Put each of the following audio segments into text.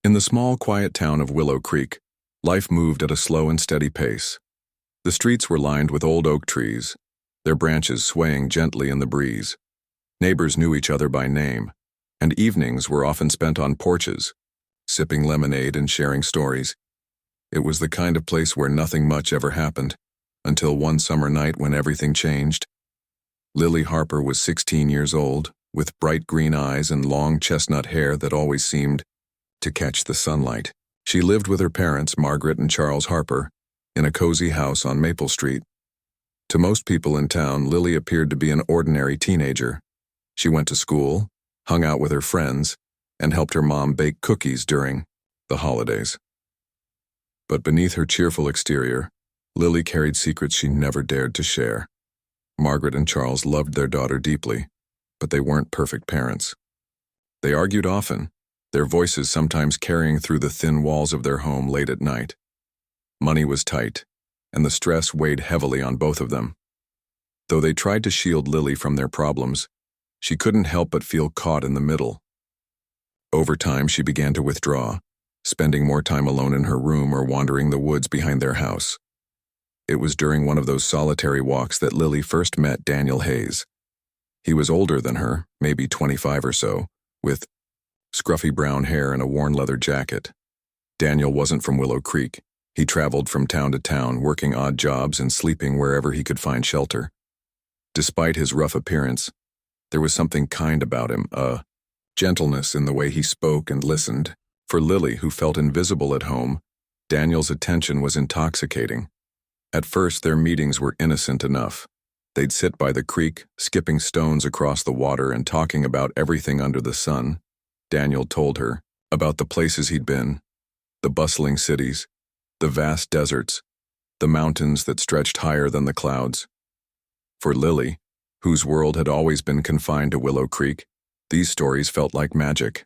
In the small, quiet town of Willow Creek, life moved at a slow and steady pace. The streets were lined with old oak trees, their branches swaying gently in the breeze. Neighbors knew each other by name, and evenings were often spent on porches, sipping lemonade and sharing stories. It was the kind of place where nothing much ever happened, until one summer night when everything changed. Lily Harper was 16 years old, with bright green eyes and long chestnut hair that always seemed to catch the sunlight. She lived with her parents, Margaret and Charles Harper, in a cozy house on Maple Street. To most people in town, Lily appeared to be an ordinary teenager. She went to school, hung out with her friends, and helped her mom bake cookies during the holidays. But beneath her cheerful exterior, Lily carried secrets she never dared to share. Margaret and Charles loved their daughter deeply, but they weren't perfect parents. They argued often, their voices sometimes carrying through the thin walls of their home late at night. Money was tight, and the stress weighed heavily on both of them. Though they tried to shield Lily from their problems, she couldn't help but feel caught in the middle. Over time, she began to withdraw, spending more time alone in her room or wandering the woods behind their house. It was during one of those solitary walks that Lily first met Daniel Hayes. He was older than her, maybe 25 or so, with scruffy brown hair and a worn leather jacket. Daniel wasn't from Willow Creek. He traveled from town to town, working odd jobs and sleeping wherever he could find shelter. Despite his rough appearance, there was something kind about him, a gentleness in the way he spoke and listened. For Lily, who felt invisible at home, Daniel's attention was intoxicating. At first, their meetings were innocent enough. They'd sit by the creek, skipping stones across the water and talking about everything under the sun. Daniel told her about the places he'd been, the bustling cities, the vast deserts, the mountains that stretched higher than the clouds. For Lily, whose world had always been confined to Willow Creek, these stories felt like magic.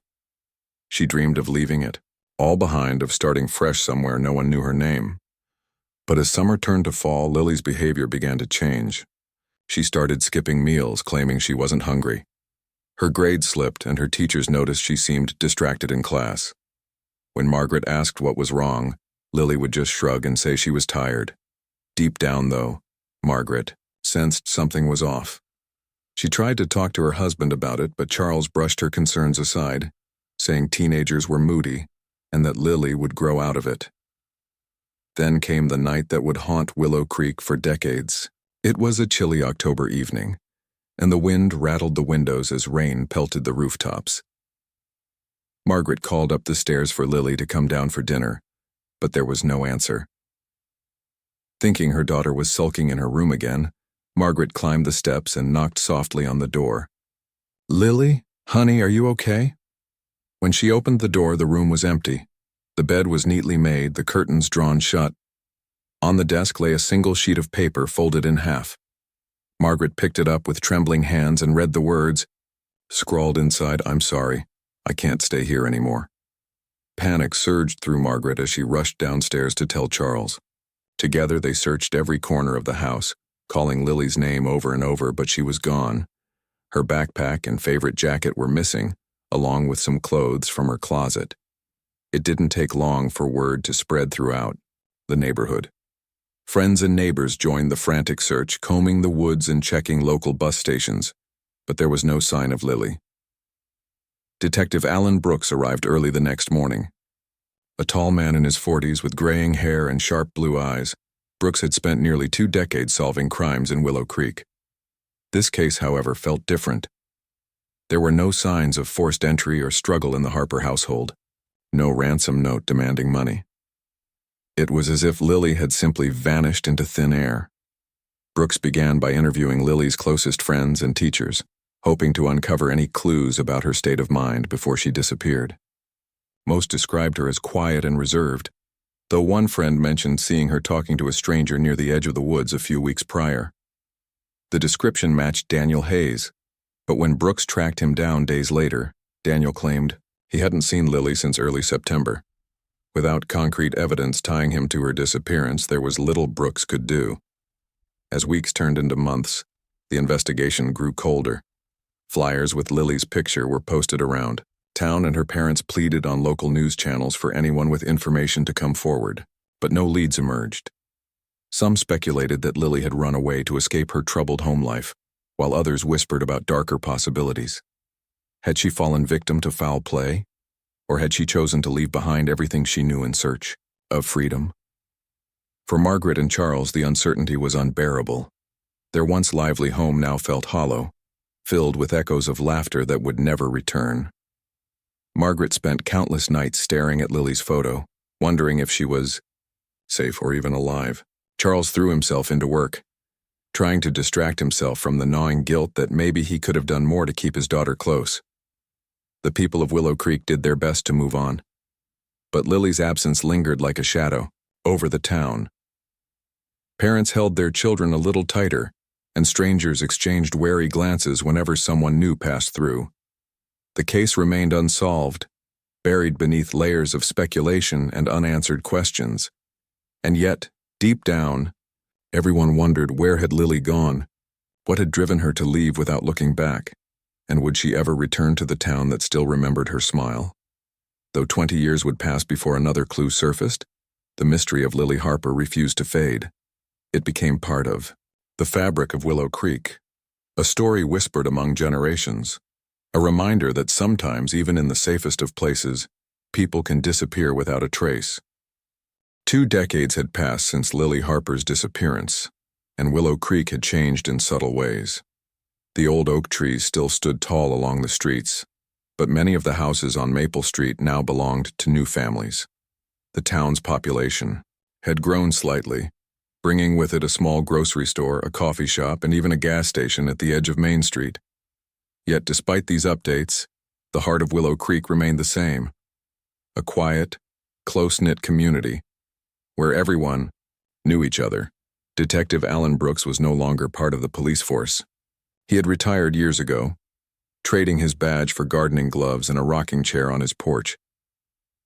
She dreamed of leaving it, all behind, of starting fresh somewhere no one knew her name. But as summer turned to fall, Lily's behavior began to change. She started skipping meals, claiming she wasn't hungry. Her grades slipped, and her teachers noticed she seemed distracted in class. When Margaret asked what was wrong, Lily would just shrug and say she was tired. Deep down, though, Margaret sensed something was off. She tried to talk to her husband about it, but Charles brushed her concerns aside, saying teenagers were moody and that Lily would grow out of it. Then came the night that would haunt Willow Creek for decades. It was a chilly October evening, and the wind rattled the windows as rain pelted the rooftops. Margaret called up the stairs for Lily to come down for dinner, but there was no answer. Thinking her daughter was sulking in her room again, Margaret climbed the steps and knocked softly on the door. "Lily, honey, are you okay?" When she opened the door, the room was empty. The bed was neatly made, the curtains drawn shut. On the desk lay a single sheet of paper folded in half. Margaret picked it up with trembling hands and read the words, scrawled inside, "I'm sorry, I can't stay here anymore." Panic surged through Margaret as she rushed downstairs to tell Charles. Together they searched every corner of the house, calling Lily's name over and over, but she was gone. Her backpack and favorite jacket were missing, along with some clothes from her closet. It didn't take long for word to spread throughout the neighborhood. Friends and neighbors joined the frantic search, combing the woods and checking local bus stations, but there was no sign of Lily. Detective Alan Brooks arrived early the next morning. A tall man in his 40s with graying hair and sharp blue eyes, Brooks had spent nearly 2 decades solving crimes in Willow Creek. This case, however, felt different. There were no signs of forced entry or struggle in the Harper household, no ransom note demanding money. It was as if Lily had simply vanished into thin air. Brooks began by interviewing Lily's closest friends and teachers, hoping to uncover any clues about her state of mind before she disappeared. Most described her as quiet and reserved, though one friend mentioned seeing her talking to a stranger near the edge of the woods a few weeks prior. The description matched Daniel Hayes, but when Brooks tracked him down days later, Daniel claimed he hadn't seen Lily since early September. Without concrete evidence tying him to her disappearance, there was little Brooks could do. As weeks turned into months, the investigation grew colder. Flyers with Lily's picture were posted around, Town and her parents pleaded on local news channels for anyone with information to come forward, but no leads emerged. Some speculated that Lily had run away to escape her troubled home life, while others whispered about darker possibilities. Had she fallen victim to foul play? Or had she chosen to leave behind everything she knew in search of freedom? For Margaret and Charles, the uncertainty was unbearable. Their once lively home now felt hollow, filled with echoes of laughter that would never return. Margaret spent countless nights staring at Lily's photo, wondering if she was safe or even alive. Charles threw himself into work, trying to distract himself from the gnawing guilt that maybe he could have done more to keep his daughter close. The people of Willow Creek did their best to move on, but Lily's absence lingered like a shadow over the town. Parents held their children a little tighter, and strangers exchanged wary glances whenever someone new passed through. The case remained unsolved, buried beneath layers of speculation and unanswered questions. And yet, deep down, everyone wondered, where had Lily gone? What had driven her to leave without looking back? And would she ever return to the town that still remembered her smile? Though 20 years would pass before another clue surfaced, the mystery of Lily Harper refused to fade. It became part of the fabric of Willow Creek, a story whispered among generations, a reminder that sometimes, even in the safest of places, people can disappear without a trace. 2 decades had passed since Lily Harper's disappearance, and Willow Creek had changed in subtle ways. The old oak trees still stood tall along the streets, but many of the houses on Maple Street now belonged to new families. The town's population had grown slightly, bringing with it a small grocery store, a coffee shop, and even a gas station at the edge of Main Street. Yet despite these updates, the heart of Willow Creek remained the same, a quiet, close-knit community where everyone knew each other. Detective Alan Brooks was no longer part of the police force. He had retired years ago, trading his badge for gardening gloves and a rocking chair on his porch.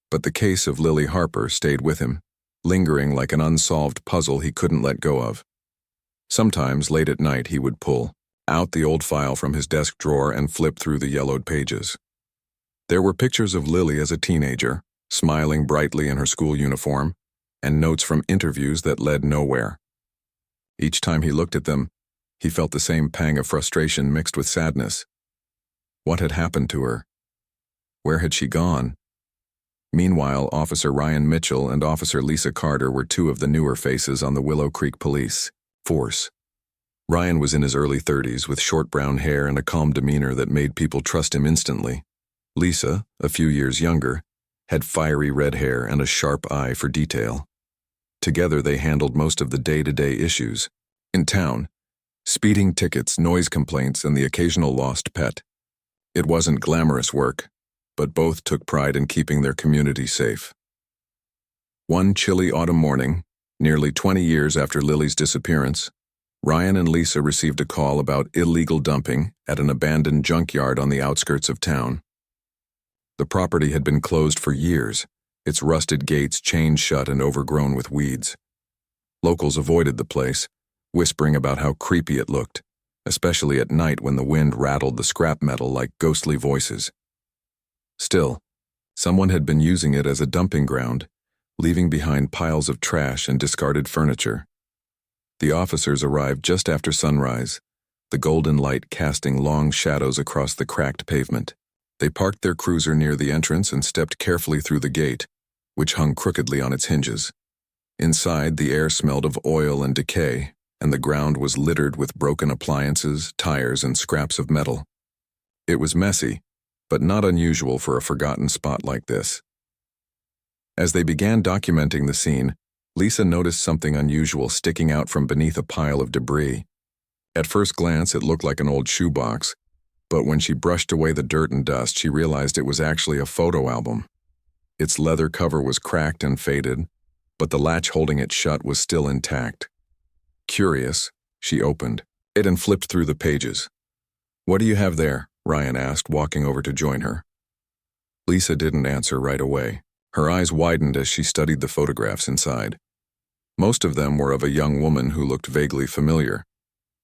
But the case of Lily Harper stayed with him, lingering like an unsolved puzzle he couldn't let go of. Sometimes, late at night, he would pull out the old file from his desk drawer and flip through the yellowed pages. There were pictures of Lily as a teenager, smiling brightly in her school uniform, and notes from interviews that led nowhere. Each time he looked at them, he felt the same pang of frustration mixed with sadness. What had happened to her? Where had she gone? Meanwhile, Officer Ryan Mitchell and Officer Lisa Carter were 2 of the newer faces on the Willow Creek police force. Ryan was in his early 30s with short brown hair and a calm demeanor that made people trust him instantly. Lisa, a few years younger, had fiery red hair and a sharp eye for detail. Together they handled most of the day-to-day issues in town: speeding tickets, noise complaints, and the occasional lost pet. It wasn't glamorous work, but both took pride in keeping their community safe. One chilly autumn morning, nearly 20 years after Lily's disappearance, Ryan and Lisa received a call about illegal dumping at an abandoned junkyard on the outskirts of town. The property had been closed for years, its rusted gates chained shut and overgrown with weeds. Locals avoided the place, whispering about how creepy it looked, especially at night when the wind rattled the scrap metal like ghostly voices. Still, someone had been using it as a dumping ground, leaving behind piles of trash and discarded furniture. The officers arrived just after sunrise, the golden light casting long shadows across the cracked pavement. They parked their cruiser near the entrance and stepped carefully through the gate, which hung crookedly on its hinges. Inside, the air smelled of oil and decay, and the ground was littered with broken appliances, tires, and scraps of metal. It was messy, but not unusual for a forgotten spot like this. As they began documenting the scene, Lisa noticed something unusual sticking out from beneath a pile of debris. At first glance, it looked like an old shoebox, but when she brushed away the dirt and dust, she realized it was actually a photo album. Its leather cover was cracked and faded, but the latch holding it shut was still intact. Curious, she opened it and flipped through the pages. "What do you have there?" Ryan asked, walking over to join her. Lisa didn't answer right away. Her eyes widened as she studied the photographs inside. Most of them were of a young woman who looked vaguely familiar.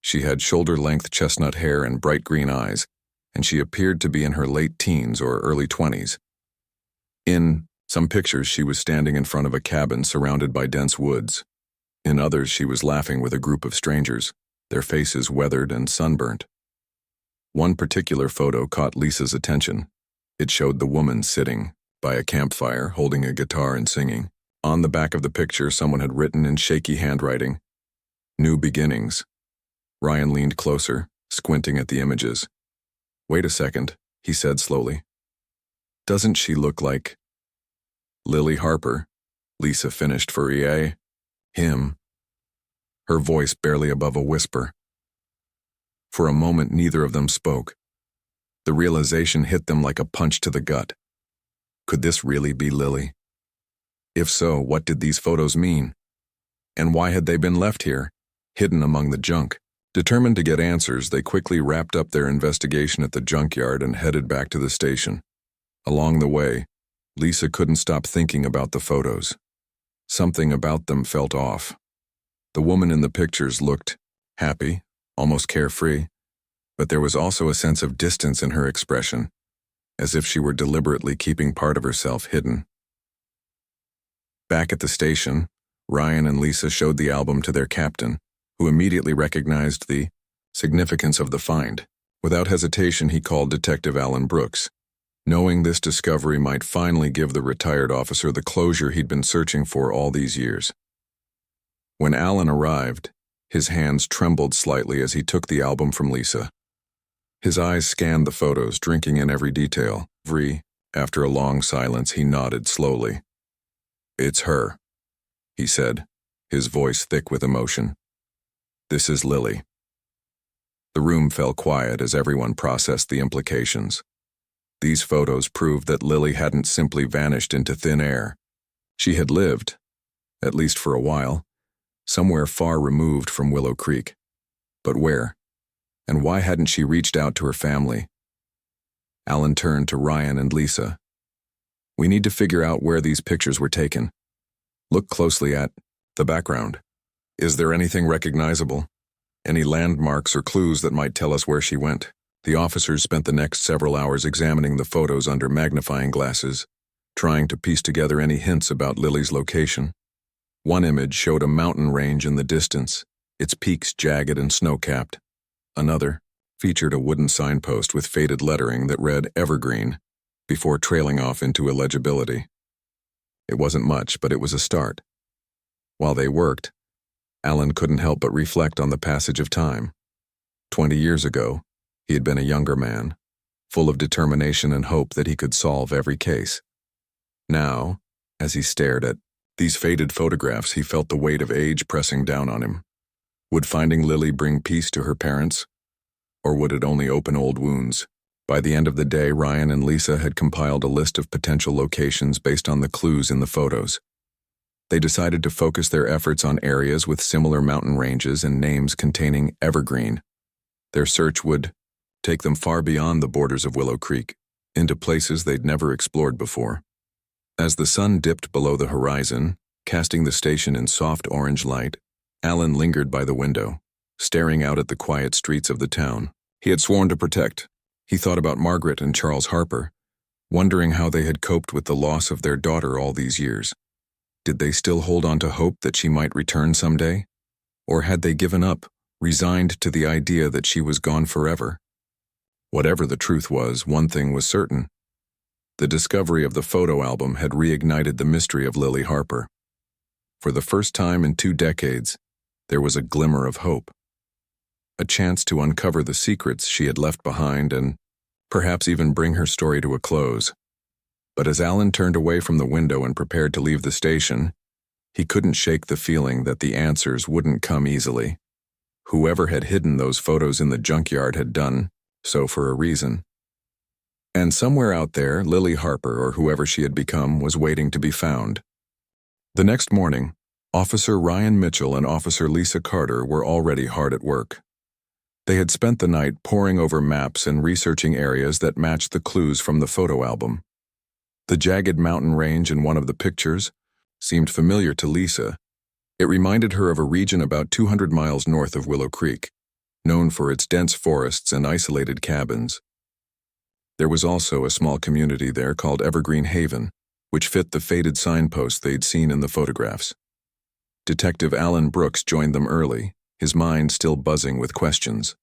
She had shoulder-length chestnut hair and bright green eyes, and she appeared to be in her late teens or early 20s. In some pictures, she was standing in front of a cabin surrounded by dense woods. In others, she was laughing with a group of strangers, their faces weathered and sunburnt. One particular photo caught Lisa's attention. It showed the woman sitting by a campfire, holding a guitar and singing. On the back of the picture, someone had written in shaky handwriting, "New Beginnings." Ryan leaned closer, squinting at the images. "Wait a second," he said slowly. "Doesn't she look like Lily Harper?" Lisa finished for him, her voice barely above a whisper. For a moment, neither of them spoke. The realization hit them like a punch to the gut. Could this really be Lily? If so, what did these photos mean? And why had they been left here, hidden among the junk? Determined to get answers, they quickly wrapped up their investigation at the junkyard and headed back to the station. Along the way, Lisa couldn't stop thinking about the photos. Something about them felt off. The woman in the pictures looked happy, almost carefree, but there was also a sense of distance in her expression, as if she were deliberately keeping part of herself hidden. Back at the station, Ryan and Lisa showed the album to their captain, who immediately recognized the significance of the find. Without hesitation, he called Detective Alan Brooks, knowing this discovery might finally give the retired officer the closure he'd been searching for all these years. When Alan arrived, his hands trembled slightly as he took the album from Lisa. His eyes scanned the photos, drinking in every detail. After a long silence, he nodded slowly. "It's her," he said, his voice thick with emotion. "This is Lily." The room fell quiet as everyone processed the implications. These photos proved that Lily hadn't simply vanished into thin air. She had lived, at least for a while, somewhere far removed from Willow Creek. But where? And why hadn't she reached out to her family? Alan turned to Ryan and Lisa. "We need to figure out where these pictures were taken. Look closely at the background. Is there anything recognizable? Any landmarks or clues that might tell us where she went?" The officers spent the next several hours examining the photos under magnifying glasses, trying to piece together any hints about Lily's location. One image showed a mountain range in the distance, its peaks jagged and snow-capped. Another featured a wooden signpost with faded lettering that read Evergreen, before trailing off into illegibility. It wasn't much, but it was a start. While they worked, Alan couldn't help but reflect on the passage of time. 20 years ago, he had been a younger man, full of determination and hope that he could solve every case. Now, as he stared at these faded photographs, he felt the weight of age pressing down on him. Would finding Lily bring peace to her parents? Or would it only open old wounds? By the end of the day, Ryan and Lisa had compiled a list of potential locations based on the clues in the photos. They decided to focus their efforts on areas with similar mountain ranges and names containing Evergreen. Their search would take them far beyond the borders of Willow Creek, into places they'd never explored before. As the sun dipped below the horizon, casting the station in soft orange light, Alan lingered by the window, staring out at the quiet streets of the town he had sworn to protect. He thought about Margaret and Charles Harper, wondering how they had coped with the loss of their daughter all these years. Did they still hold on to hope that she might return someday? Or had they given up, resigned to the idea that she was gone forever? Whatever the truth was, one thing was certain. The discovery of the photo album had reignited the mystery of Lily Harper. For the first time in 2 decades, there was a glimmer of hope. A chance to uncover the secrets she had left behind and perhaps even bring her story to a close. But as Alan turned away from the window and prepared to leave the station, he couldn't shake the feeling that the answers wouldn't come easily. Whoever had hidden those photos in the junkyard had done so for a reason. And somewhere out there, Lily Harper, or whoever she had become, was waiting to be found. The next morning, Officer Ryan Mitchell and Officer Lisa Carter were already hard at work. They had spent the night poring over maps and researching areas that matched the clues from the photo album. The jagged mountain range in one of the pictures seemed familiar to Lisa. It reminded her of a region about 200 miles north of Willow Creek, known for its dense forests and isolated cabins. There was also a small community there called Evergreen Haven, which fit the faded signpost they'd seen in the photographs. Detective Alan Brooks joined them early, his mind still buzzing with questions.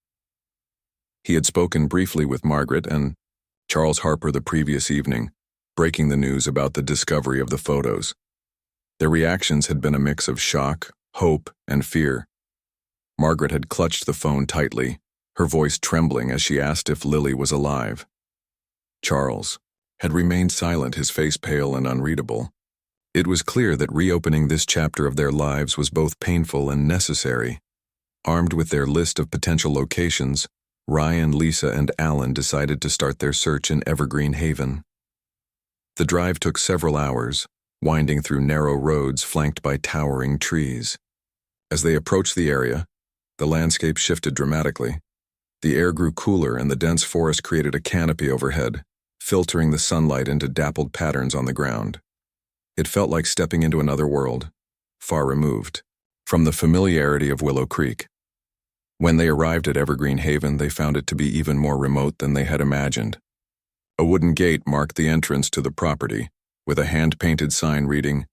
He had spoken briefly with Margaret and Charles Harper the previous evening, breaking the news about the discovery of the photos. Their reactions had been a mix of shock, hope, and fear. Margaret had clutched the phone tightly, her voice trembling as she asked if Lily was alive. Charles had remained silent, his face pale and unreadable. It was clear that reopening this chapter of their lives was both painful and necessary. Armed with their list of potential locations, Ryan, Lisa, and Alan decided to start their search in Evergreen Haven. The drive took several hours, winding through narrow roads flanked by towering trees. As they approached the area, the landscape shifted dramatically. The air grew cooler and the dense forest created a canopy overhead, filtering the sunlight into dappled patterns on the ground. It felt like stepping into another world, far removed from the familiarity of Willow Creek. When they arrived at Evergreen Haven, they found it to be even more remote than they had imagined. A wooden gate marked the entrance to the property, with a hand-painted sign reading,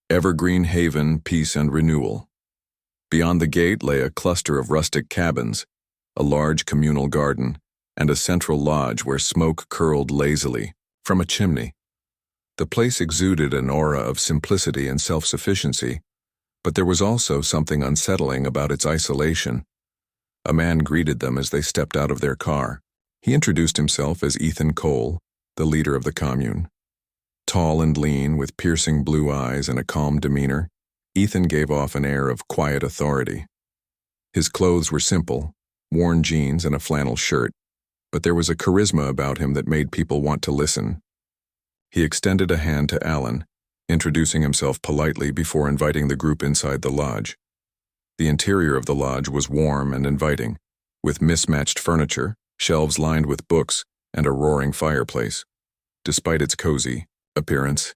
Evergreen Haven, Peace and Renewal. Beyond the gate lay a cluster of rustic cabins, a large communal garden, and a central lodge where smoke curled lazily from a chimney. The place exuded an aura of simplicity and self-sufficiency, but there was also something unsettling about its isolation. A man greeted them as they stepped out of their car. He introduced himself as Ethan Cole, the leader of the commune. Tall and lean, with piercing blue eyes and a calm demeanor, Ethan gave off an air of quiet authority. His clothes were simple, worn jeans and a flannel shirt, but there was a charisma about him that made people want to listen. He extended a hand to Alan, introducing himself politely before inviting the group inside the lodge. The interior of the lodge was warm and inviting, with mismatched furniture, shelves lined with books, and a roaring fireplace. Despite its cozy appearance,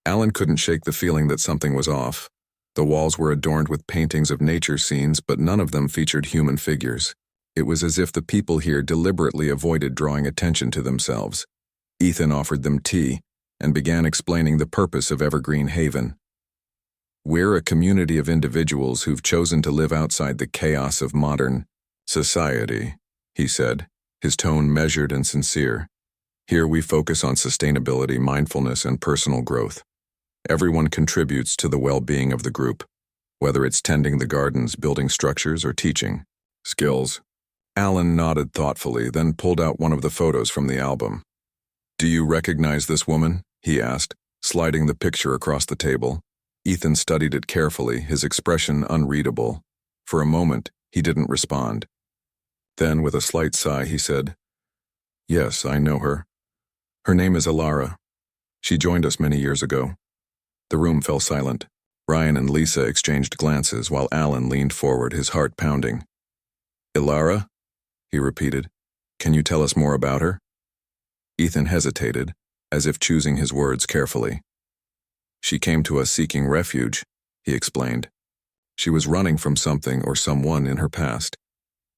Alan couldn't shake the feeling that something was off. The walls were adorned with paintings of nature scenes, but none of them featured human figures. It was as if the people here deliberately avoided drawing attention to themselves. Ethan offered them tea and began explaining the purpose of Evergreen Haven. We're a community of individuals who've chosen to live outside the chaos of modern society, he said, his tone measured and sincere. Here we focus on sustainability, mindfulness, and personal growth. Everyone contributes to the well-being of the group, whether it's tending the gardens, building structures, or teaching skills. Alan nodded thoughtfully, then pulled out one of the photos from the album. Do you recognize this woman? He asked, sliding the picture across the table. Ethan studied it carefully, his expression unreadable. For a moment, he didn't respond. Then, with a slight sigh, he said, Yes, I know her. Her name is Ilara. She joined us many years ago. The room fell silent. Ryan and Lisa exchanged glances while Alan leaned forward, his heart pounding. Ilara? He repeated. Can you tell us more about her? Ethan hesitated, as if choosing his words carefully. She came to us seeking refuge, he explained. She was running from something or someone in her past.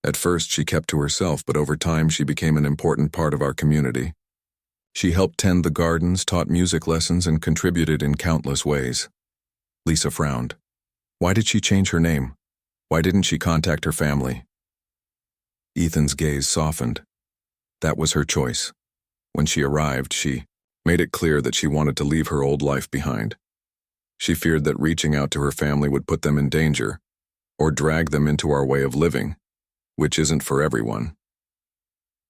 At first she kept to herself, but over time she became an important part of our community. She helped tend the gardens, taught music lessons, and contributed in countless ways. Lisa frowned. Why did she change her name? Why didn't she contact her family? Ethan's gaze softened. That was her choice. When she arrived, she made it clear that she wanted to leave her old life behind. She feared that reaching out to her family would put them in danger, or drag them into our way of living, which isn't for everyone.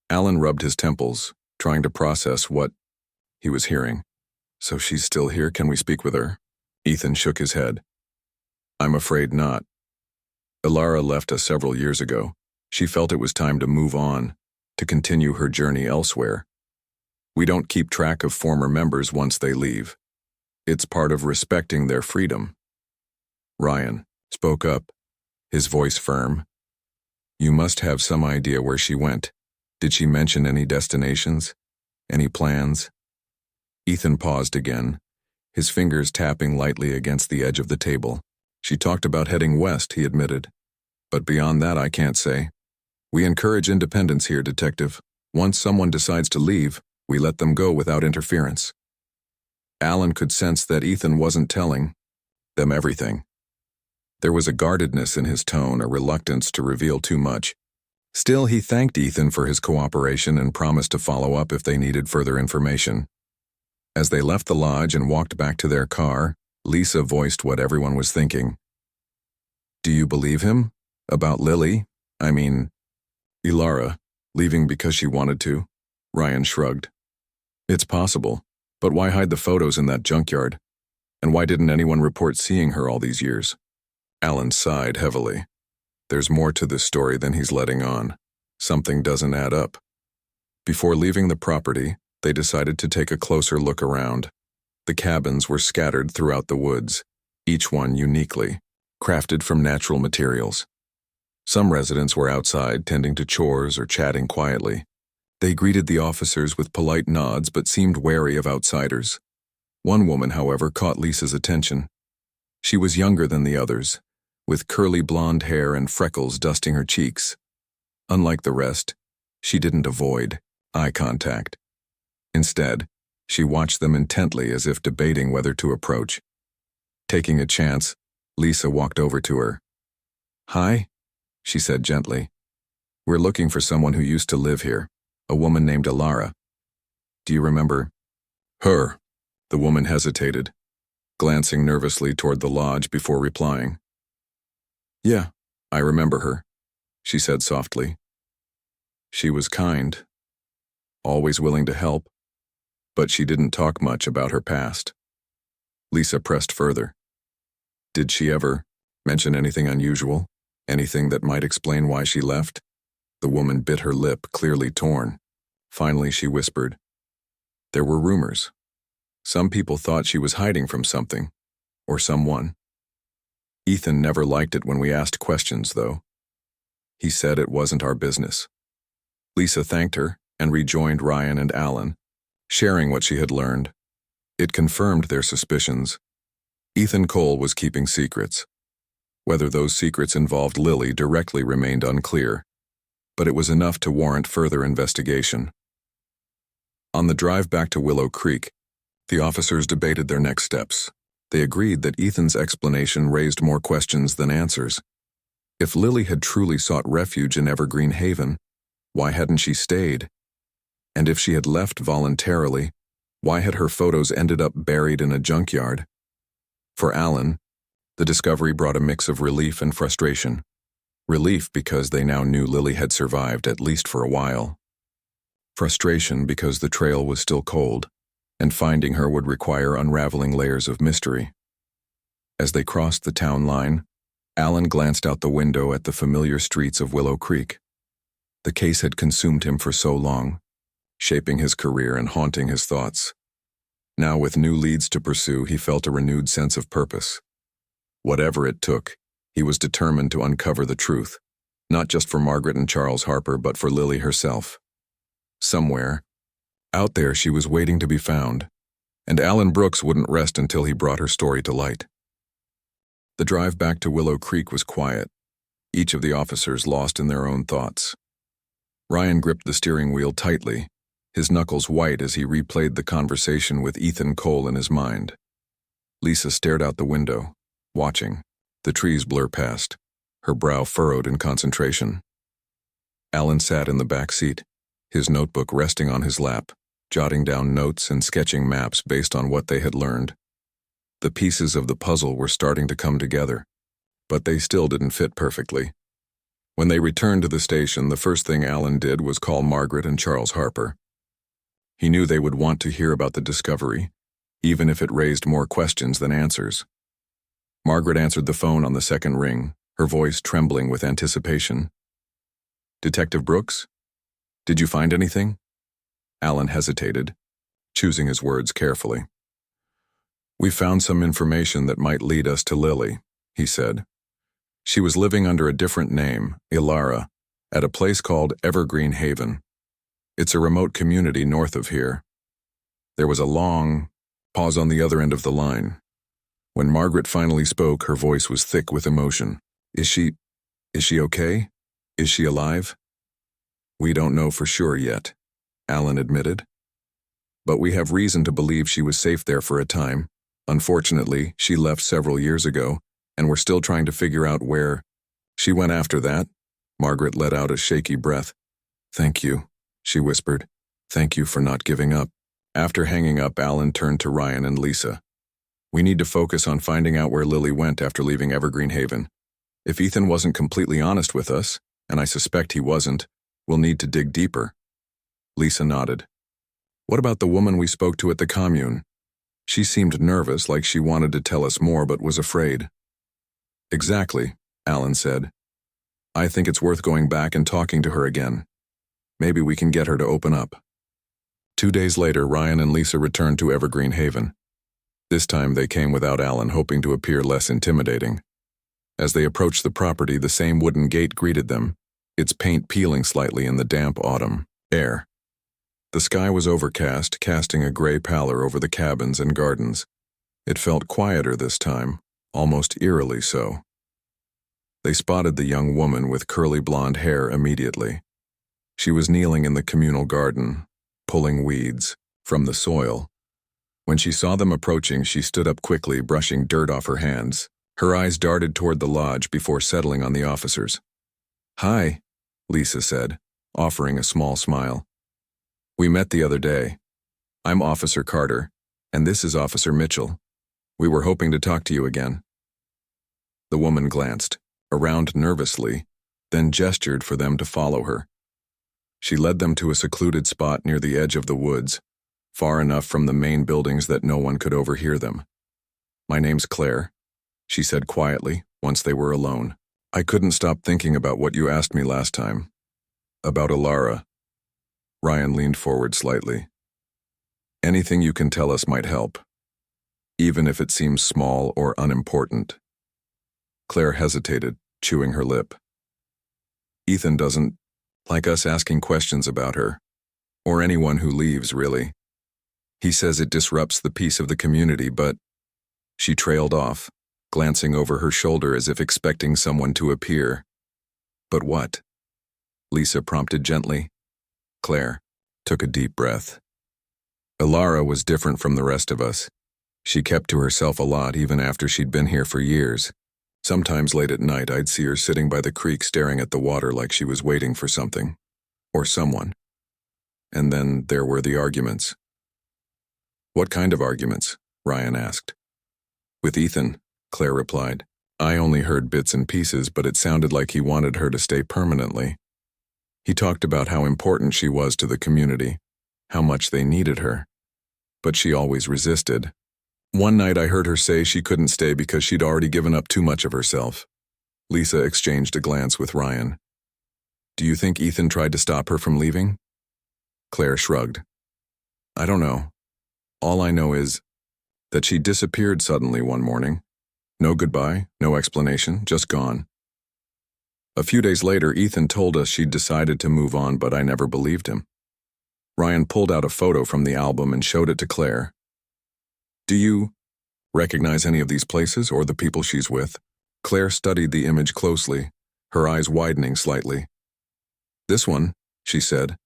Alan rubbed his temples, trying to process what he was hearing. So she's still here? Can we speak with her? Ethan shook his head. I'm afraid not. Ilara left us several years ago. She felt it was time to move on, to continue her journey elsewhere. We don't keep track of former members once they leave. It's part of respecting their freedom. Ryan spoke up, his voice firm. You must have some idea where she went. Did she mention any destinations? Any plans? Ethan paused again, his fingers tapping lightly against the edge of the table. She talked about heading west, he admitted. But beyond that, I can't say. We encourage independence here, Detective. Once someone decides to leave, we let them go without interference. Alan could sense that Ethan wasn't telling them everything. There was a guardedness in his tone, a reluctance to reveal too much. Still, he thanked Ethan for his cooperation and promised to follow up if they needed further information. As they left the lodge and walked back to their car, Lisa voiced what everyone was thinking. "Do you believe him? About Lily? I mean, Ilara, leaving because she wanted to?" Ryan shrugged. "It's possible, but why hide the photos in that junkyard? And why didn't anyone report seeing her all these years?" Alan sighed heavily. There's more to this story than he's letting on. Something doesn't add up. Before leaving the property, they decided to take a closer look around. The cabins were scattered throughout the woods, each one uniquely, crafted from natural materials. Some residents were outside tending to chores or chatting quietly. They greeted the officers with polite nods but seemed wary of outsiders. One woman, however, caught Lisa's attention. She was younger than the others, with curly blonde hair and freckles dusting her cheeks. Unlike the rest, she didn't avoid eye contact. Instead, she watched them intently as if debating whether to approach. Taking a chance, Lisa walked over to her. "Hi," she said gently. "We're looking for someone who used to live here, a woman named Ilara. Do you remember?" "Her." The woman hesitated, glancing nervously toward the lodge before replying. "Yeah, I remember her," she said softly. "She was kind, always willing to help, but she didn't talk much about her past." Lisa pressed further. "Did she ever mention anything unusual? Anything that might explain why she left?" The woman bit her lip, clearly torn. Finally, she whispered, "There were rumors. Some people thought she was hiding from something, or someone. Ethan never liked it when we asked questions, though. He said it wasn't our business." Lisa thanked her and rejoined Ryan and Alan, sharing what she had learned. It confirmed their suspicions. Ethan Cole was keeping secrets. Whether those secrets involved Lily directly remained unclear, but it was enough to warrant further investigation. On the drive back to Willow Creek, the officers debated their next steps. They agreed that Ethan's explanation raised more questions than answers. If Lily had truly sought refuge in Evergreen Haven, why hadn't she stayed? And if she had left voluntarily, why had her photos ended up buried in a junkyard? For Alan, the discovery brought a mix of relief and frustration. Relief because they now knew Lily had survived at least for a while. Frustration because the trail was still cold, and finding her would require unraveling layers of mystery. As they crossed the town line, Alan glanced out the window at the familiar streets of Willow Creek. The case had consumed him for so long, shaping his career and haunting his thoughts. Now, with new leads to pursue, he felt a renewed sense of purpose. Whatever it took, he was determined to uncover the truth, not just for Margaret and Charles Harper, but for Lily herself. Somewhere, out there, she was waiting to be found, and Alan Brooks wouldn't rest until he brought her story to light. The drive back to Willow Creek was quiet, each of the officers lost in their own thoughts. Ryan gripped the steering wheel tightly, his knuckles white as he replayed the conversation with Ethan Cole in his mind. Lisa stared out the window, watching, the trees blur past, her brow furrowed in concentration. Alan sat in the back seat, his notebook resting on his lap, jotting down notes and sketching maps based on what they had learned. The pieces of the puzzle were starting to come together, but they still didn't fit perfectly. When they returned to the station, the first thing Alan did was call Margaret and Charles Harper. He knew they would want to hear about the discovery, even if it raised more questions than answers. Margaret answered the phone on the second ring, her voice trembling with anticipation. "Detective Brooks? Did you find anything?" Alan hesitated, choosing his words carefully. "We found some information that might lead us to Lily," he said. "She was living under a different name, Ilara, at a place called Evergreen Haven. It's a remote community north of here." There was a long pause on the other end of the line. When Margaret finally spoke, her voice was thick with emotion. Is she okay? Is she alive?" "We don't know for sure yet," Alan admitted. But we have reason to believe she was safe there for a time. Unfortunately, she left several years ago, and we're still trying to figure out where. She went after that. Margaret let out a shaky breath. Thank you, she whispered. Thank you for not giving up. After hanging up, Alan turned to Ryan and Lisa. We need to focus on finding out where Lily went after leaving Evergreen Haven. If Ethan wasn't completely honest with us, and I suspect he wasn't, we'll need to dig deeper. Lisa nodded. What about the woman we spoke to at the commune? She seemed nervous, like she wanted to tell us more but was afraid. Exactly, Alan said. I think it's worth going back and talking to her again. Maybe we can get her to open up. 2 days later, Ryan and Lisa returned to Evergreen Haven. This time they came without Alan, hoping to appear less intimidating. As they approached the property, the same wooden gate greeted them, its paint peeling slightly in the damp autumn air. The sky was overcast, casting a gray pallor over the cabins and gardens. It felt quieter this time, almost eerily so. They spotted the young woman with curly blonde hair immediately. She was kneeling in the communal garden, pulling weeds from the soil. When she saw them approaching, she stood up quickly, brushing dirt off her hands. Her eyes darted toward the lodge before settling on the officers. Hi, Lisa said, offering a small smile. We met the other day. I'm Officer Carter, and this is Officer Mitchell. We were hoping to talk to you again. The woman glanced around nervously, then gestured for them to follow her. She led them to a secluded spot near the edge of the woods, far enough from the main buildings that no one could overhear them. My name's Claire, she said quietly, once they were alone. I couldn't stop thinking about what you asked me last time. About Alara. Ryan leaned forward slightly. Anything you can tell us might help, even if it seems small or unimportant. Claire hesitated, chewing her lip. Ethan doesn't like us asking questions about her, or anyone who leaves, really. He says it disrupts the peace of the community, but... She trailed off, glancing over her shoulder as if expecting someone to appear. But what? Lisa prompted gently. Claire took a deep breath. Alara was different from the rest of us. She kept to herself a lot even after she'd been here for years. Sometimes late at night I'd see her sitting by the creek staring at the water like she was waiting for something. Or someone. And then there were the arguments. What kind of arguments? Ryan asked. With Ethan, Claire replied. I only heard bits and pieces, but it sounded like he wanted her to stay permanently. He talked about how important she was to the community, how much they needed her. But she always resisted. One night I heard her say she couldn't stay because she'd already given up too much of herself. Lisa exchanged a glance with Ryan. Do you think Ethan tried to stop her from leaving? Claire shrugged. I don't know. All I know is that she disappeared suddenly one morning. No goodbye, no explanation, just gone. A few days later, Ethan told us she'd decided to move on, but I never believed him. Ryan pulled out a photo from the album and showed it to Claire. Do you recognize any of these places or the people she's with? Claire studied the image closely, her eyes widening slightly. This one, she said,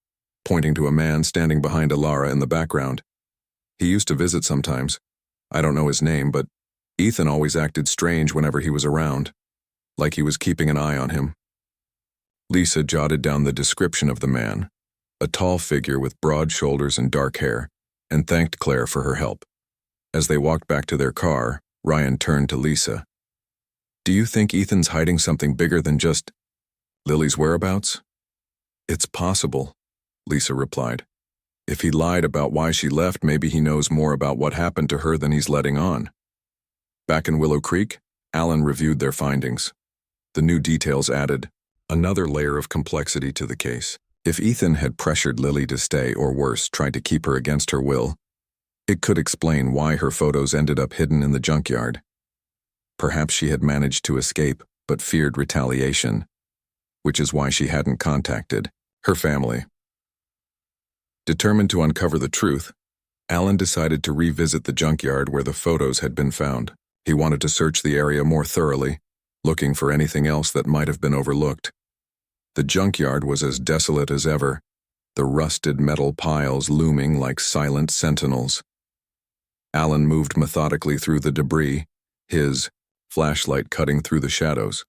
pointing to a man standing behind Alara in the background. He used to visit sometimes. I don't know his name, but Ethan always acted strange whenever he was around, like he was keeping an eye on him. Lisa jotted down the description of the man, a tall figure with broad shoulders and dark hair, and thanked Claire for her help. As they walked back to their car, Ryan turned to Lisa. Do you think Ethan's hiding something bigger than just Lily's whereabouts? It's possible, Lisa replied. If he lied about why she left, maybe he knows more about what happened to her than he's letting on. Back in Willow Creek, Alan reviewed their findings. The new details added another layer of complexity to the case. If Ethan had pressured Lily to stay, or worse, tried to keep her against her will, it could explain why her photos ended up hidden in the junkyard. Perhaps she had managed to escape, but feared retaliation, which is why she hadn't contacted her family. Determined to uncover the truth, Alan decided to revisit the junkyard where the photos had been found. He wanted to search the area more thoroughly, looking for anything else that might have been overlooked. The junkyard was as desolate as ever, the rusted metal piles looming like silent sentinels. Alan moved methodically through the debris, his flashlight cutting through the shadows.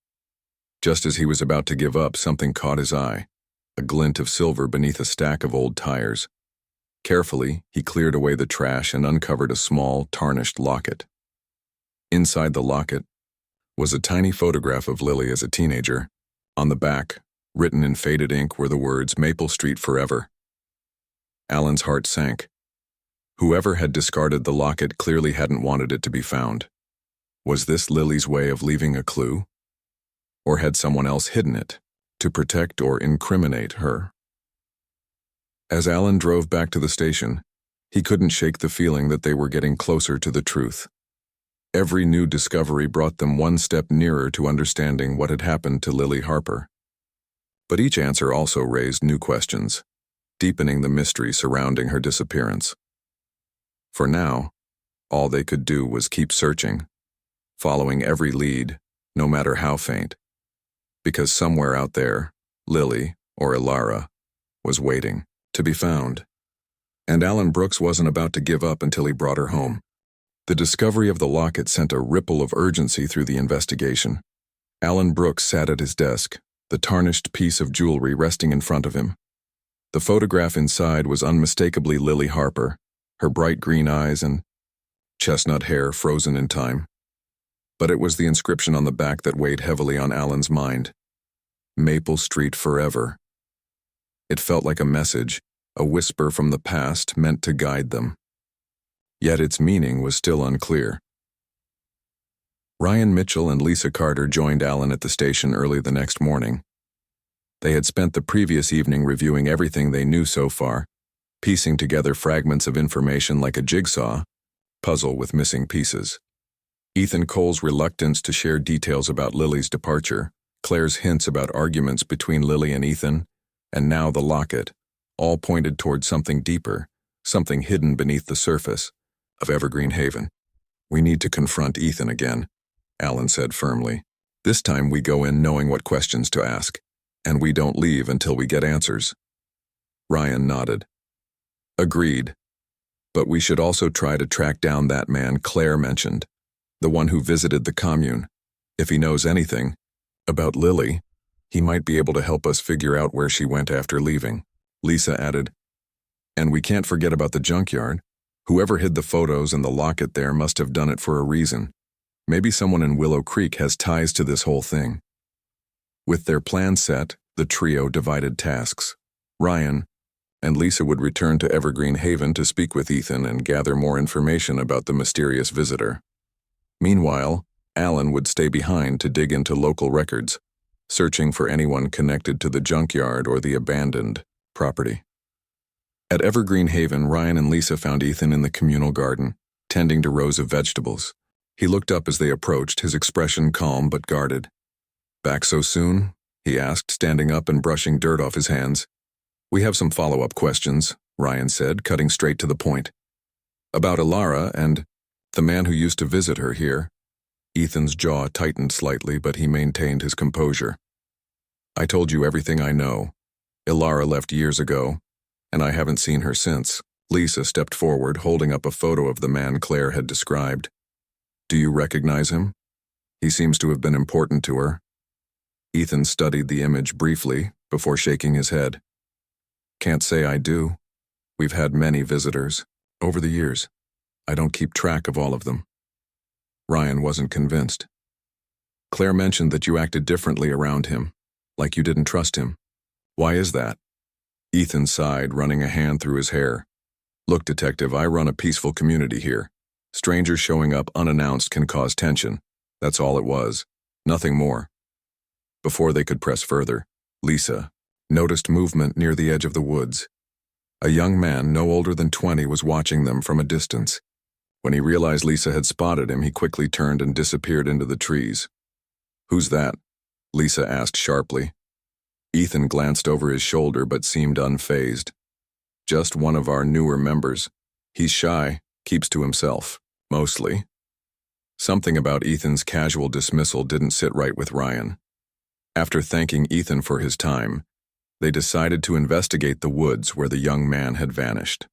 Just as he was about to give up, something caught his eye, a glint of silver beneath a stack of old tires. Carefully, he cleared away the trash and uncovered a small, tarnished locket. Inside the locket was a tiny photograph of Lily as a teenager. On the back, written in faded ink, were the words "Maple Street Forever." Alan's heart sank. Whoever had discarded the locket clearly hadn't wanted it to be found. Was this Lily's way of leaving a clue? Or had someone else hidden it to protect or incriminate her? As Alan drove back to the station, he couldn't shake the feeling that they were getting closer to the truth. Every new discovery brought them one step nearer to understanding what had happened to Lily Harper. But each answer also raised new questions, deepening the mystery surrounding her disappearance. For now, all they could do was keep searching, following every lead, no matter how faint. Because somewhere out there, Lily, or Ilara, was waiting to be found. And Alan Brooks wasn't about to give up until he brought her home. The discovery of the locket sent a ripple of urgency through the investigation. Alan Brooks sat at his desk, the tarnished piece of jewelry resting in front of him. The photograph inside was unmistakably Lily Harper, her bright green eyes and chestnut hair frozen in time. But it was the inscription on the back that weighed heavily on Alan's mind. Maple Street Forever. It felt like a message, a whisper from the past meant to guide them. Yet its meaning was still unclear. Ryan Mitchell and Lisa Carter joined Alan at the station early the next morning. They had spent the previous evening reviewing everything they knew so far, piecing together fragments of information like a jigsaw puzzle with missing pieces. Ethan Cole's reluctance to share details about Lily's departure, Claire's hints about arguments between Lily and Ethan, and now the locket, all pointed toward something deeper, something hidden beneath the surface of Evergreen Haven. "We need to confront Ethan again," Alan said firmly. "This time we go in knowing what questions to ask, and we don't leave until we get answers." Ryan nodded. "Agreed. But we should also try to track down that man Claire mentioned, the one who visited the commune. If he knows anything about Lily, he might be able to help us figure out where she went after leaving," Lisa added. "And we can't forget about the junkyard. Whoever hid the photos and the locket there must have done it for a reason. Maybe someone in Willow Creek has ties to this whole thing." With their plan set, the trio divided tasks. Ryan and Lisa would return to Evergreen Haven to speak with Ethan and gather more information about the mysterious visitor. Meanwhile, Alan would stay behind to dig into local records, searching for anyone connected to the junkyard or the abandoned property. At Evergreen Haven, Ryan and Lisa found Ethan in the communal garden, tending to rows of vegetables. He looked up as they approached, his expression calm but guarded. "Back so soon?" he asked, standing up and brushing dirt off his hands. "We have some follow-up questions," Ryan said, cutting straight to the point. "About Ilara and the man who used to visit her here." Ethan's jaw tightened slightly, but he maintained his composure. "I told you everything I know. Ilara left years ago, and I haven't seen her since." Lisa stepped forward, holding up a photo of the man Claire had described. "Do you recognize him? He seems to have been important to her." Ethan studied the image briefly before shaking his head. "Can't say I do. We've had many visitors over the years. I don't keep track of all of them." Ryan wasn't convinced. "Claire mentioned that you acted differently around him, like you didn't trust him. Why is that?" Ethan sighed, running a hand through his hair. "Look, detective, I run a peaceful community here. Strangers showing up unannounced can cause tension. That's all it was. Nothing more." Before they could press further, Lisa noticed movement near the edge of the woods. A young man, no older than 20, was watching them from a distance. When he realized Lisa had spotted him, he quickly turned and disappeared into the trees. "Who's that?" Lisa asked sharply. Ethan glanced over his shoulder but seemed unfazed. "Just one of our newer members. He's shy, keeps to himself, mostly." Something about Ethan's casual dismissal didn't sit right with Ryan. After thanking Ethan for his time, They decided to investigate the woods where the young man had vanished.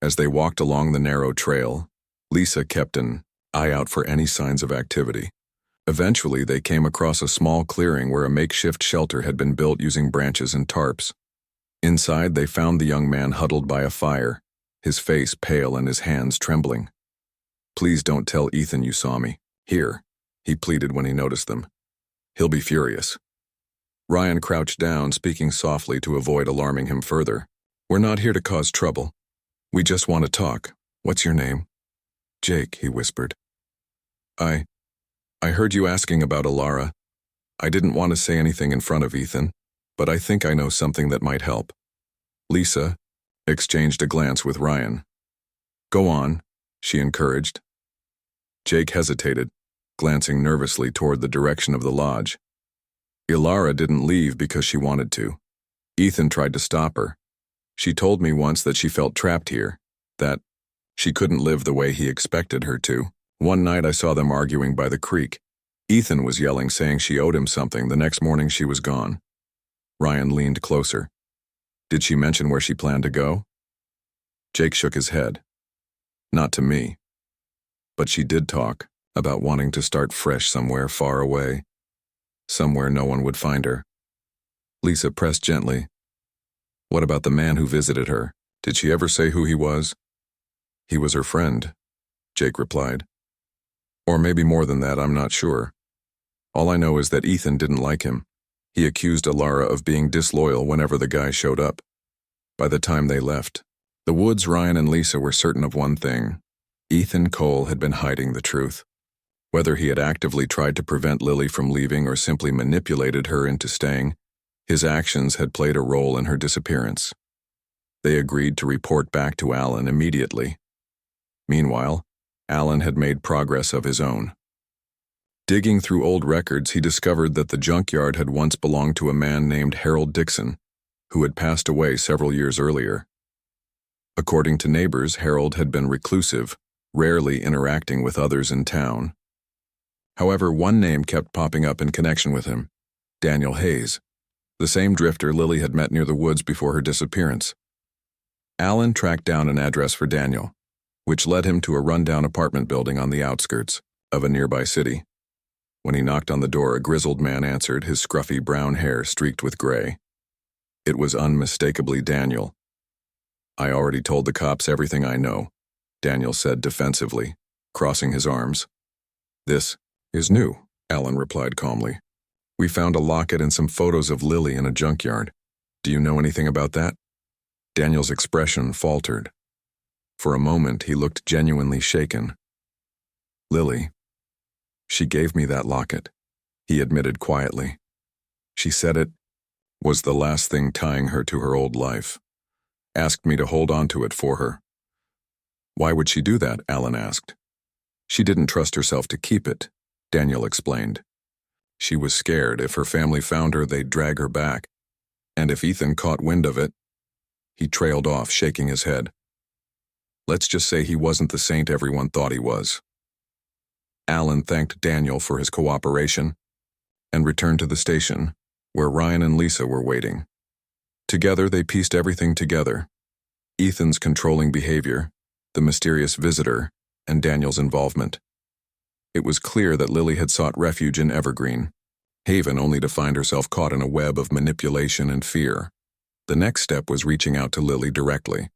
As they walked along the narrow trail, Lisa kept an eye out for any signs of activity. Eventually, they came across a small clearing where a makeshift shelter had been built using branches and tarps. Inside, they found the young man huddled by a fire, his face pale and his hands trembling. "Please don't tell Ethan you saw me. Here," he pleaded when he noticed them. "He'll be furious." Ryan crouched down, speaking softly to avoid alarming him further. "We're not here to cause trouble. We just want to talk. What's your name?" "Jake," he whispered. I heard you asking about Alara. I didn't want to say anything in front of Ethan, but I think I know something that might help." Lisa exchanged a glance with Ryan. "Go on," she encouraged. Jake hesitated, glancing nervously toward the direction of the lodge. "Alara didn't leave because she wanted to. Ethan tried to stop her. She told me once that she felt trapped here, that she couldn't live the way he expected her to. One night I saw them arguing by the creek. Ethan was yelling, saying she owed him something. The next morning she was gone." Ryan leaned closer. "Did she mention where she planned to go?" Jake shook his head. "Not to me. But she did talk about wanting to start fresh somewhere far away, somewhere no one would find her." Lisa pressed gently. "What about the man who visited her? Did she ever say who he was?" "He was her friend," Jake replied. "Or maybe more than that, I'm not sure. All I know is that Ethan didn't like him. He accused Alara of being disloyal whenever the guy showed up. By the time they left the woods, Ryan and Lisa were certain of one thing. Ethan Cole had been hiding the truth. Whether he had actively tried to prevent Lily from leaving or simply manipulated her into staying, his actions had played a role in her disappearance. They agreed to report back to Alan immediately. Meanwhile, Alan had made progress of his own. Digging through old records, he discovered that the junkyard had once belonged to a man named Harold Dixon, who had passed away several years earlier. According to neighbors, Harold had been reclusive, rarely interacting with others in town. However, one name kept popping up in connection with him: Daniel Hayes, the same drifter Lily had met near the woods before her disappearance. Alan tracked down an address for Daniel, which led him to a rundown apartment building on the outskirts of a nearby city. When he knocked on the door, a grizzled man answered, his scruffy brown hair streaked with gray. It was unmistakably Daniel. "I already told the cops everything I know," Daniel said defensively, crossing his arms. "This is new," Alan replied calmly. "We found a locket and some photos of Lily in a junkyard. Do you know anything about that?" Daniel's expression faltered. For a moment, he looked genuinely shaken. "Lily, she gave me that locket," he admitted quietly. "She said it was the last thing tying her to her old life. Asked me to hold on to it for her." "Why would she do that?" Alan asked. "She didn't trust herself to keep it," Daniel explained. "She was scared if her family found her, they'd drag her back. And if Ethan caught wind of it..." He trailed off, shaking his head. "Let's just say he wasn't the saint everyone thought he was." Alan thanked Daniel for his cooperation and returned to the station, where Ryan and Lisa were waiting. Together, they pieced everything together: Ethan's controlling behavior, the mysterious visitor, and Daniel's involvement. It was clear that Lily had sought refuge in Evergreen Haven, only to find herself caught in a web of manipulation and fear. The next step was reaching out to Lily directly.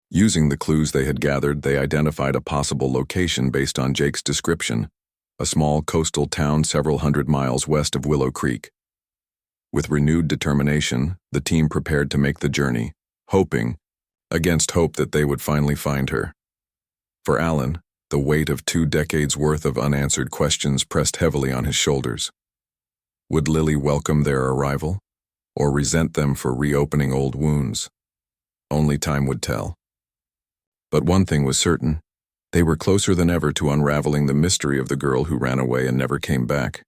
Using the clues they had gathered, they identified a possible location based on Jake's description: a small coastal town several hundred miles west of Willow Creek. With renewed determination, the team prepared to make the journey, hoping, against hope, that they would finally find her. For Alan, the weight of 2 decades' worth of unanswered questions pressed heavily on his shoulders. Would Lily welcome their arrival, or resent them for reopening old wounds? Only time would tell. But one thing was certain: they were closer than ever to unraveling the mystery of the girl who ran away and never came back.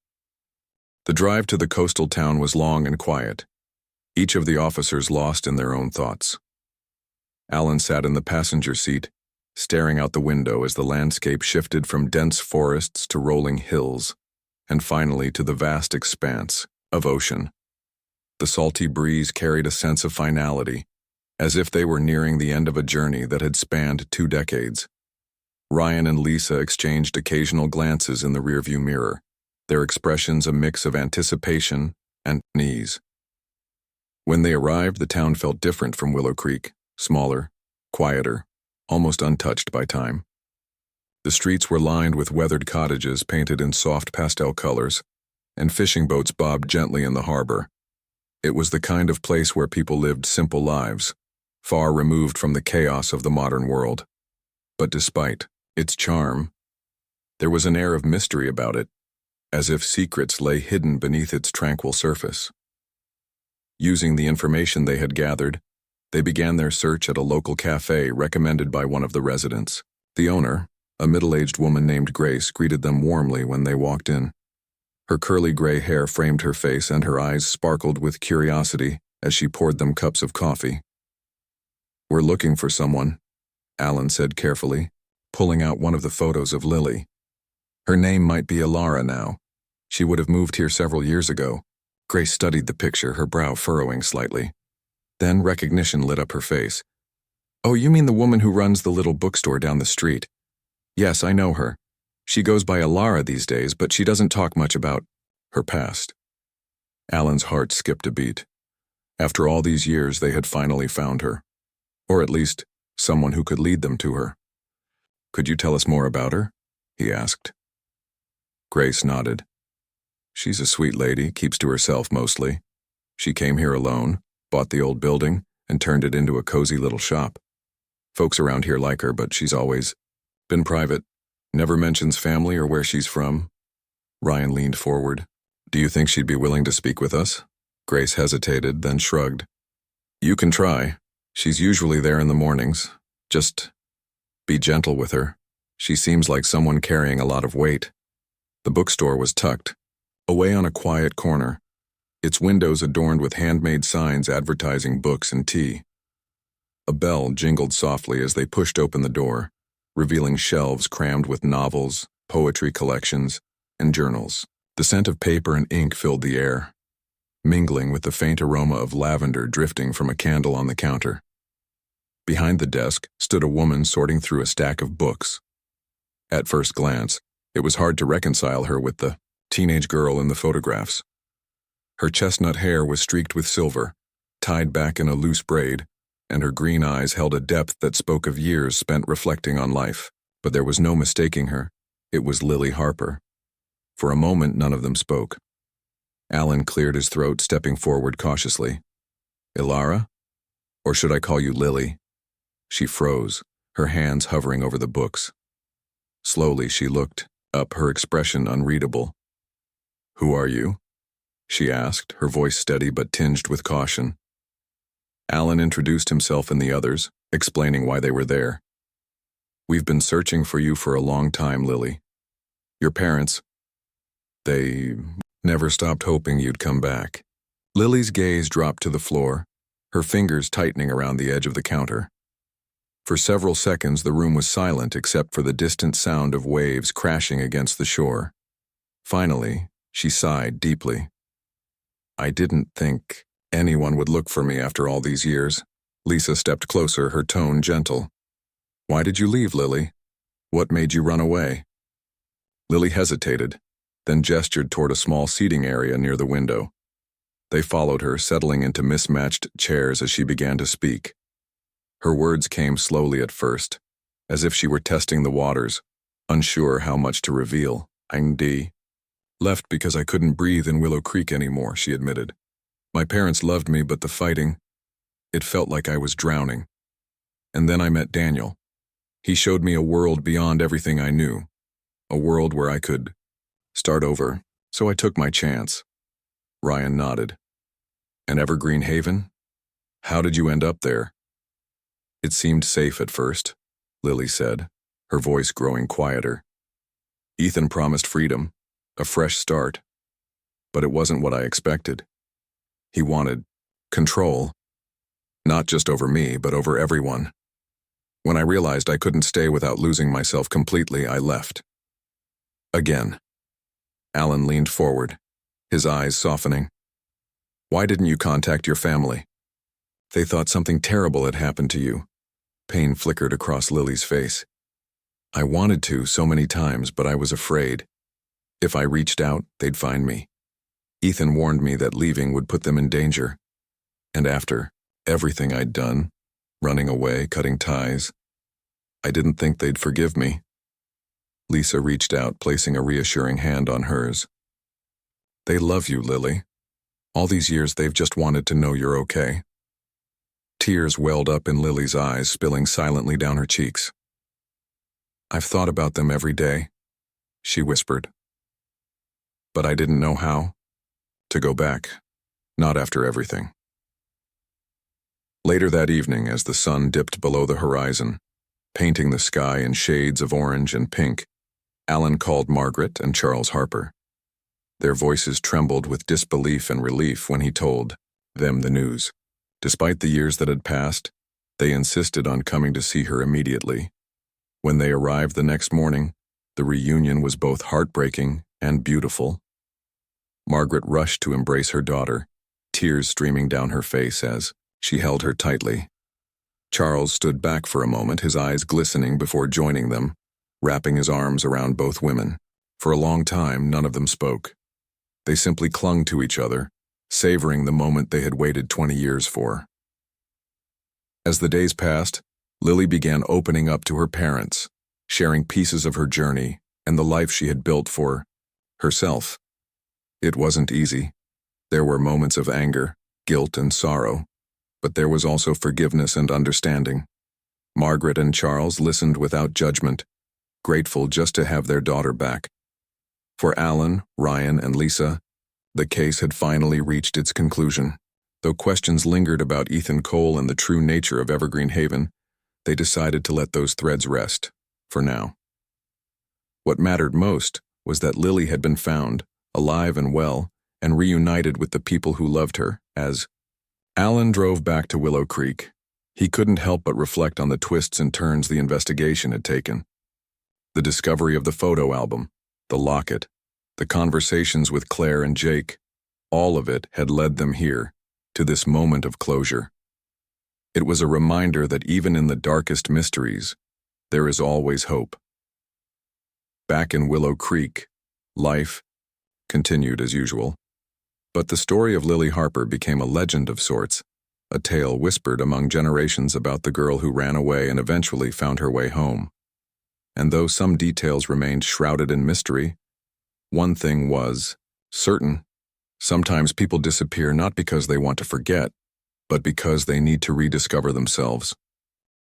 The drive to the coastal town was long and quiet, each of the officers lost in their own thoughts. Alan sat in the passenger seat, staring out the window as the landscape shifted from dense forests to rolling hills, and finally to the vast expanse of ocean. The salty breeze carried a sense of finality, as if they were nearing the end of a journey that had spanned 2 decades. Ryan and Lisa exchanged occasional glances in the rearview mirror, their expressions a mix of anticipation and unease. When they arrived, the town felt different from Willow Creek, smaller, quieter, almost untouched by time. The streets were lined with weathered cottages painted in soft pastel colors, and fishing boats bobbed gently in the harbor. It was the kind of place where people lived simple lives, far removed from the chaos of the modern world. But despite its charm, there was an air of mystery about it, as if secrets lay hidden beneath its tranquil surface. Using the information they had gathered, they began their search at a local cafe recommended by one of the residents. The owner, a middle-aged woman named Grace, greeted them warmly when they walked in. Her curly gray hair framed her face and her eyes sparkled with curiosity as she poured them cups of coffee. "We're looking for someone," Alan said carefully, pulling out one of the photos of Lily. Her name might be Ilara now. She would have moved here several years ago. Grace studied the picture, her brow furrowing slightly. Then recognition lit up her face. "Oh, you mean the woman who runs the little bookstore down the street? Yes, I know her. She goes by Ilara these days, but she doesn't talk much about her past." Alan's heart skipped a beat. After all these years, they had finally found her. Or at least, someone who could lead them to her. "Could you tell us more about her?" he asked. Grace nodded. "She's a sweet lady, keeps to herself mostly. She came here alone, bought the old building, and turned it into a cozy little shop. Folks around here like her, but she's always been private. Never mentions family or where she's from." Ryan leaned forward. "Do you think she'd be willing to speak with us?" Grace hesitated, then shrugged. "You can try. She's usually there in the mornings. Just be gentle with her. She seems like someone carrying a lot of weight." The bookstore was tucked away on a quiet corner, its windows adorned with handmade signs advertising books and tea. A bell jingled softly as they pushed open the door, revealing shelves crammed with novels, poetry collections, and journals. The scent of paper and ink filled the air, mingling with the faint aroma of lavender drifting from a candle on the counter. Behind the desk stood a woman sorting through a stack of books. At first glance, it was hard to reconcile her with the teenage girl in the photographs. Her chestnut hair was streaked with silver, tied back in a loose braid, and her green eyes held a depth that spoke of years spent reflecting on life. But there was no mistaking her. It was Lily Harper. For a moment, none of them spoke. Alan cleared his throat, stepping forward cautiously. "Ilara? Or should I call you Lily?" She froze, her hands hovering over the books. Slowly she looked up, her expression unreadable. "Who are you?" she asked, her voice steady but tinged with caution. Alan introduced himself and the others, explaining why they were there. "We've been searching for you for a long time, Lily. Your parents, they never stopped hoping you'd come back." Lily's gaze dropped to the floor, her fingers tightening around the edge of the counter. For several seconds, the room was silent except for the distant sound of waves crashing against the shore. Finally, she sighed deeply. "I didn't think anyone would look for me after all these years." Lisa stepped closer, her tone gentle. "Why did you leave, Lily? What made you run away?" Lily hesitated, then gestured toward a small seating area near the window. They followed her, settling into mismatched chairs as she began to speak. Her words came slowly at first, as if she were testing the waters, unsure how much to reveal. "I left because I couldn't breathe in Willow Creek anymore," she admitted. "My parents loved me, but the fighting, it felt like I was drowning. And then I met Daniel. He showed me a world beyond everything I knew, a world where I could start over, so I took my chance." Ryan nodded. "And Evergreen Haven? How did you end up there?" "It seemed safe at first," Lily said, her voice growing quieter. "Ethan promised freedom, a fresh start. But it wasn't what I expected. He wanted control, not just over me, but over everyone. When I realized I couldn't stay without losing myself completely, I left." Again. Alan leaned forward, his eyes softening. Why didn't you contact your family? They thought something terrible had happened to you. Pain flickered across Lily's face. I wanted to so many times, but I was afraid. If I reached out, they'd find me. Ethan warned me that leaving would put them in danger. And after everything I'd done, running away, cutting ties, I didn't think they'd forgive me. Lisa reached out, placing a reassuring hand on hers. They love you, Lily. All these years they've just wanted to know you're okay. Tears welled up in Lily's eyes, spilling silently down her cheeks. I've thought about them every day, she whispered. But I didn't know how to go back, not after everything. Later that evening, as the sun dipped below the horizon, painting the sky in shades of orange and pink, Alan called Margaret and Charles Harper. Their voices trembled with disbelief and relief when he told them the news. Despite the years that had passed, they insisted on coming to see her immediately. When they arrived the next morning, the reunion was both heartbreaking and beautiful. Margaret rushed to embrace her daughter, tears streaming down her face as she held her tightly. Charles stood back for a moment, his eyes glistening before joining them, wrapping his arms around both women. For a long time, none of them spoke. They simply clung to each other, savoring the moment they had waited 20 years for. As the days passed, Lily began opening up to her parents, sharing pieces of her journey and the life she had built for herself. It wasn't easy. There were moments of anger, guilt, and sorrow, but there was also forgiveness and understanding. Margaret and Charles listened without judgment, grateful just to have their daughter back. For Alan, Ryan, and Lisa, the case had finally reached its conclusion. Though questions lingered about Ethan Cole and the true nature of Evergreen Haven, they decided to let those threads rest, for now. What mattered most was that Lily had been found, alive and well, and reunited with the people who loved her. As Alan drove back to Willow Creek, he couldn't help but reflect on the twists and turns the investigation had taken. The discovery of the photo album, the locket, the conversations with Claire and Jake, all of it had led them here, to this moment of closure. It was a reminder that even in the darkest mysteries, there is always hope. Back in Willow Creek, life continued as usual, but the story of Lily Harper became a legend of sorts, a tale whispered among generations about the girl who ran away and eventually found her way home. And though some details remained shrouded in mystery, one thing was certain. Sometimes people disappear not because they want to forget, but because they need to rediscover themselves.